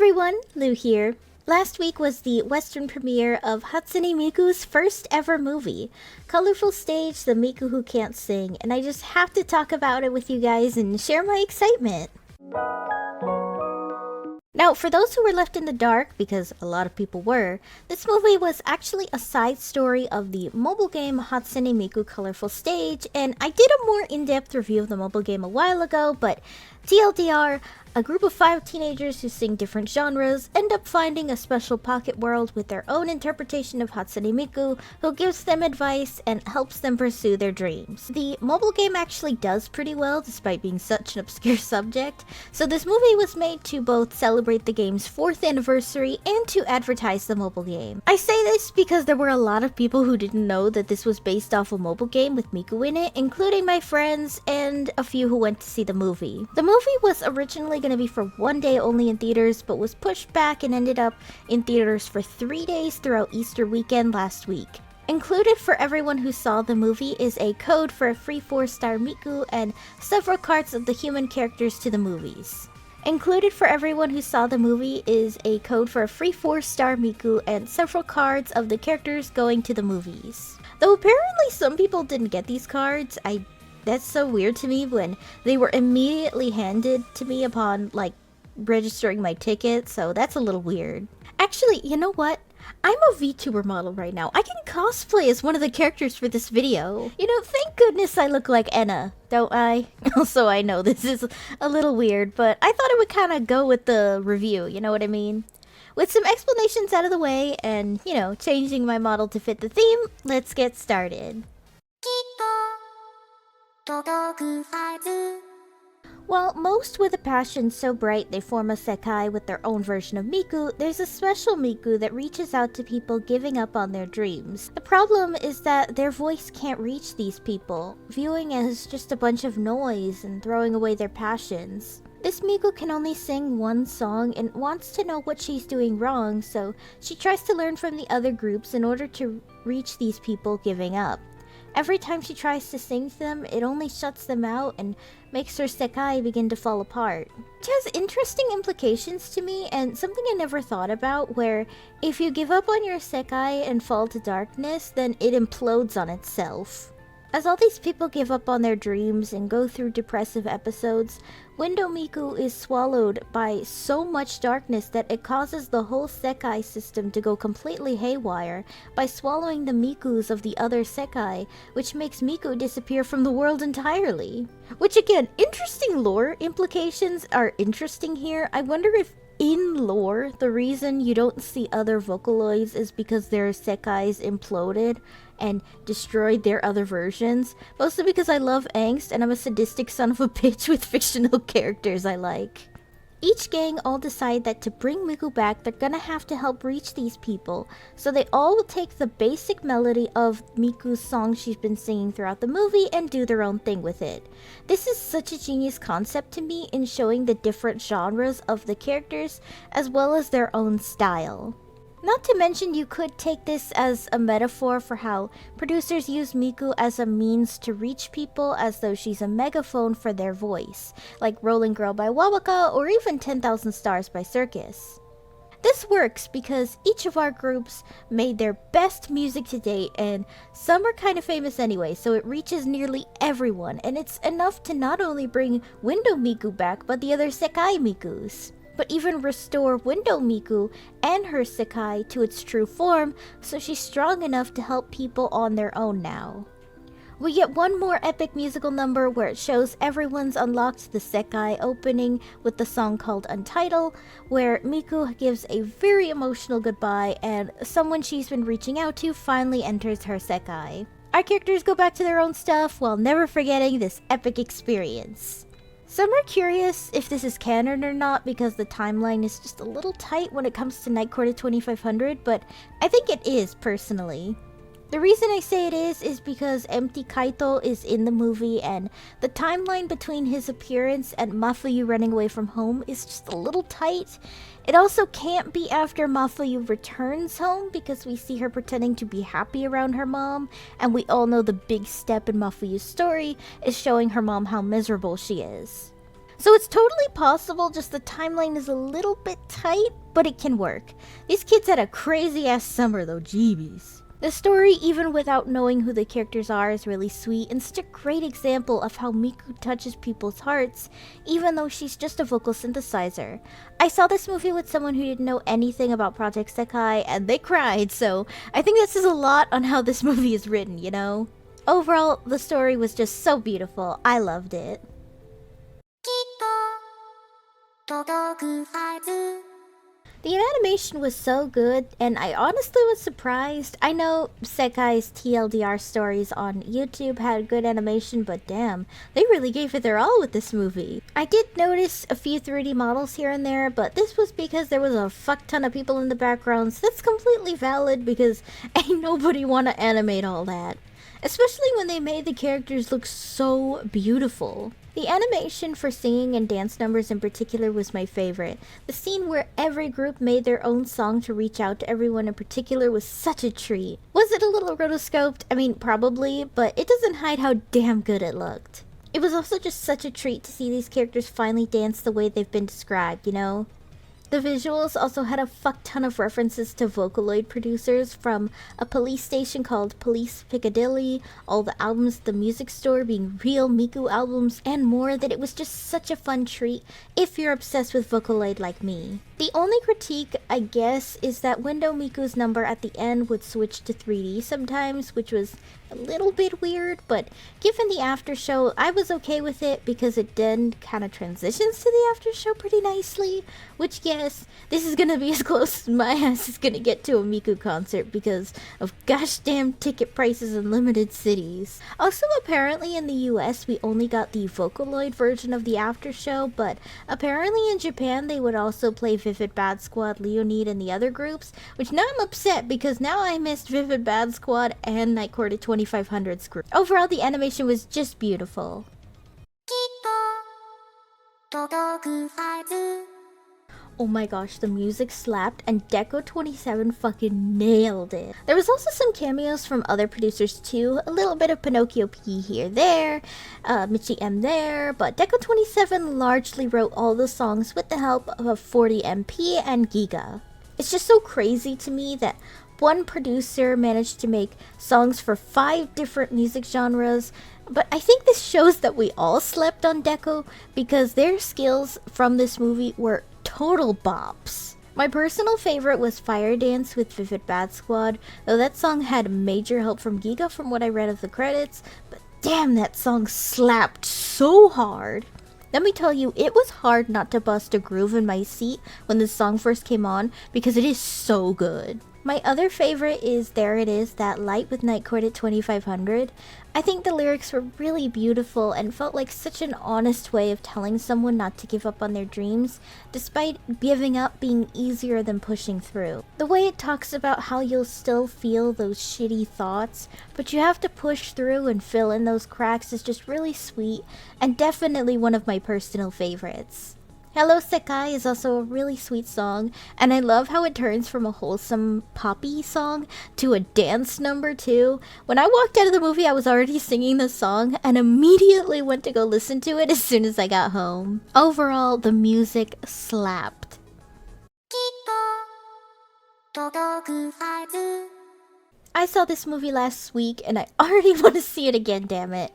everyone, Lou here. Last week was the Western premiere of Hatsune Miku's first ever movie, Colorful Stage, The Miku Who Can't Sing, and I just have to talk about it with you guys and share my excitement. Now, for those who were left in the dark, because a lot of people were, this movie was actually a side story of the mobile game Hatsune Miku Colorful Stage, and I did a more in-depth review of the mobile game a while ago, but TLDR, a group of 5 teenagers who sing different genres end up finding a special pocket world with their own interpretation of Hatsune Miku, who gives them advice and helps them pursue their dreams. The mobile game actually does pretty well despite being such an obscure subject, so this movie was made to both celebrate the game's 4th anniversary and to advertise the mobile game. I say this because there were a lot of people who didn't know that this was based off a mobile game with Miku in it, including my friends and a few who went to see the movie. The movie was originally going to be for 1 day only in theaters, but was pushed back and ended up in theaters for 3 days throughout Easter weekend last week. Included for everyone who saw the movie is a code for a free 4-star Miku and several cards of the human characters to the movies. Included for everyone who saw the movie is a code for a free 4-star Miku and several cards of the characters going to the movies. Though apparently some people didn't get these cards, that's so weird to me when they were immediately handed to me upon, registering my ticket, so that's a little weird. Actually, you know what? I'm a VTuber model right now. I can cosplay as one of the characters for this video. You know, thank goodness I look like Enna, don't I? Also, I know this is a little weird, but I thought it would kind of go with the review, you know what I mean? With some explanations out of the way and, changing my model to fit the theme, let's get started. While most with a passion so bright they form a sekai with their own version of Miku, there's a special Miku that reaches out to people giving up on their dreams. The problem is that their voice can't reach these people, viewing as just a bunch of noise and throwing away their passions. This Miku can only sing one song and wants to know what she's doing wrong, so she tries to learn from the other groups in order to reach these people giving up. Every time she tries to sing to them, it only shuts them out and makes her sekai begin to fall apart. Which has interesting implications to me and something I never thought about, where if you give up on your sekai and fall to darkness, then it implodes on itself. As all these people give up on their dreams and go through depressive episodes, Window Miku is swallowed by so much darkness that it causes the whole sekai system to go completely haywire by swallowing the Mikus of the other sekai, which makes Miku disappear from the world entirely. Which again, interesting lore implications are interesting here. I wonder if in lore, the reason you don't see other Vocaloids is because their sekais imploded and destroyed their other versions. Mostly because I love angst and I'm a sadistic son of a bitch with fictional characters I like. Each gang all decide that to bring Miku back, they're gonna have to help reach these people, so they all will take the basic melody of Miku's song she's been singing throughout the movie and do their own thing with it. This is such a genius concept to me in showing the different genres of the characters as well as their own style. Not to mention, you could take this as a metaphor for how producers use Miku as a means to reach people as though she's a megaphone for their voice, like Rolling Girl by Wawaka or even 10,000 Stars by Circus. This works because each of our groups made their best music to date, and some are kind of famous anyway, so it reaches nearly everyone, and it's enough to not only bring Window Miku back, but the other Sekai Mikus. But even restore Window Miku and her sekai to its true form, so she's strong enough to help people on their own now. We get one more epic musical number where it shows everyone's unlocked the sekai opening with the song called Untitled, where Miku gives a very emotional goodbye and someone she's been reaching out to finally enters her sekai. Our characters go back to their own stuff while never forgetting this epic experience. Some are curious if this is canon or not because the timeline is just a little tight when it comes to Night Court of 2500, but I think it is, personally. The reason I say it is because Empty Kaito is in the movie, and the timeline between his appearance and Mafuyu running away from home is just a little tight. It also can't be after Mafuyu returns home because we see her pretending to be happy around her mom, and we all know the big step in Mafuyu's story is showing her mom how miserable she is. So it's totally possible, just the timeline is a little bit tight, but it can work. These kids had a crazy ass summer though, jeebies. The story, even without knowing who the characters are, is really sweet and such a great example of how Miku touches people's hearts, even though she's just a vocal synthesizer. I saw this movie with someone who didn't know anything about Project Sekai, and they cried, so I think that says a lot on how this movie is written, you know? Overall, the story was just so beautiful. I loved it. The animation was so good, and I honestly was surprised. I know Sekai's TLDR stories on YouTube had good animation, but damn, they really gave it their all with this movie. I did notice a few 3D models here and there, but this was because there was a fuck ton of people in the background, so that's completely valid because ain't nobody wanna animate all that. Especially when they made the characters look so beautiful. The animation for singing and dance numbers in particular was my favorite. The scene where every group made their own song to reach out to everyone in particular was such a treat. Was it a little rotoscoped? I mean, probably, but it doesn't hide how damn good it looked. It was also just such a treat to see these characters finally dance the way they've been described, you know? The visuals also had a fuck ton of references to Vocaloid producers, from a police station called Police Piccadilly, all the albums at the music store being real Miku albums, and more, that it was just such a fun treat if you're obsessed with Vocaloid like me. The only critique, I guess, is that Window Miku's number at the end would switch to 3D sometimes, which was a little bit weird, but given the after show, I was okay with it because it then kind of transitions to the after show pretty nicely, which, yes, this is gonna be as close as my ass is gonna get to a Miku concert because of gosh damn ticket prices in limited cities. Also, apparently in the US, we only got the Vocaloid version of the after show, but apparently in Japan, they would also play Vivid Bad Squad, Leonid, and the other groups, which now I'm upset because now I missed Vivid Bad Squad and Night Court at 2500's group. Overall, the animation was just beautiful. Oh my gosh, the music slapped and Deco27 fucking nailed it. There was also some cameos from other producers too, a little bit of Pinocchio P here, there, Michi M there, but Deco27 largely wrote all the songs with the help of 40MP and Giga. It's just so crazy to me that one producer managed to make songs for 5 different music genres, but I think this shows that we all slept on Deco because their skills from this movie were total bops. My personal favorite was Fire Dance with Vivid Bad Squad, though that song had major help from Giga from what I read of the credits, but damn, that song slapped so hard. Let me tell you, it was hard not to bust a groove in my seat when this song first came on because it is so good. My other favorite is There It Is, That Light with Night Court at 2500. I think the lyrics were really beautiful and felt like such an honest way of telling someone not to give up on their dreams, despite giving up being easier than pushing through. The way it talks about how you'll still feel those shitty thoughts, but you have to push through and fill in those cracks is just really sweet and definitely one of my personal favorites. Hello Sekai is also a really sweet song, and I love how it turns from a wholesome poppy song to a dance number too. When I walked out of the movie, I was already singing the song and immediately went to go listen to it as soon as I got home. Overall, the music slapped. I saw this movie last week and I already want to see it again, damn it.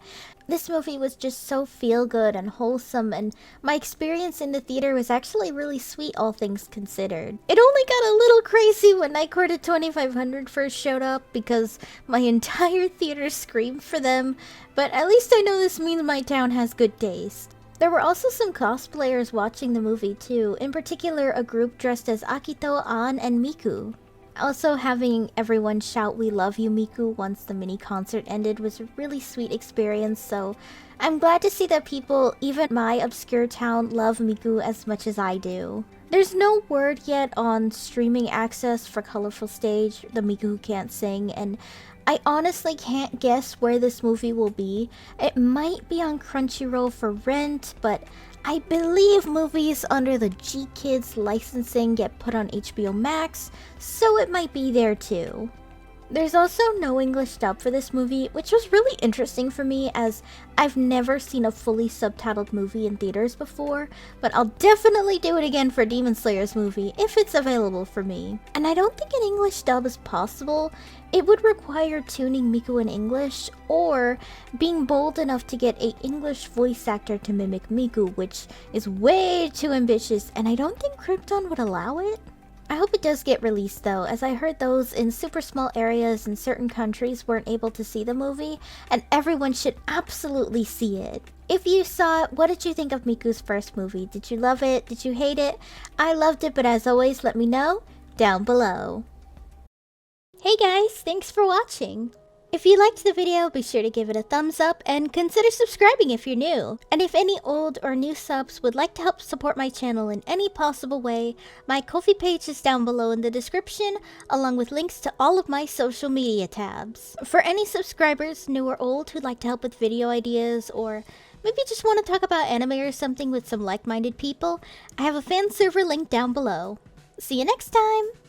This movie was just so feel-good and wholesome, and my experience in the theater was actually really sweet, all things considered. It only got a little crazy when Night Court at 2500 first showed up because my entire theater screamed for them, but at least I know this means my town has good taste. There were also some cosplayers watching the movie too, in particular a group dressed as Akito, An, and Miku. Also, having everyone shout "We love you, Miku" once the mini concert ended was a really sweet experience, so I'm glad to see that people, even my obscure town, love Miku as much as I do. There's no word yet on streaming access for Colorful Stage, the Miku Who Can't Sing, and I honestly can't guess where this movie will be. It might be on Crunchyroll for rent, but I believe movies under the G-Kids licensing get put on HBO Max, so it might be there too. There's also no English dub for this movie, which was really interesting for me as I've never seen a fully subtitled movie in theaters before, but I'll definitely do it again for Demon Slayer's movie if it's available for me. And I don't think an English dub is possible. It would require tuning Miku in English or being bold enough to get an English voice actor to mimic Miku, which is way too ambitious and I don't think Krypton would allow it. I hope it does get released though, as I heard those in super small areas in certain countries weren't able to see the movie, and everyone should absolutely see it. If you saw it, what did you think of Miku's first movie? Did you love it? Did you hate it? I loved it, but as always, let me know down below. Hey guys, thanks for watching! If you liked the video, be sure to give it a thumbs up and consider subscribing if you're new. And if any old or new subs would like to help support my channel in any possible way, my Ko-fi page is down below in the description, along with links to all of my social media tabs. For any subscribers, new or old, who'd like to help with video ideas or maybe just want to talk about anime or something with some like-minded people, I have a fan server link down below. See you next time!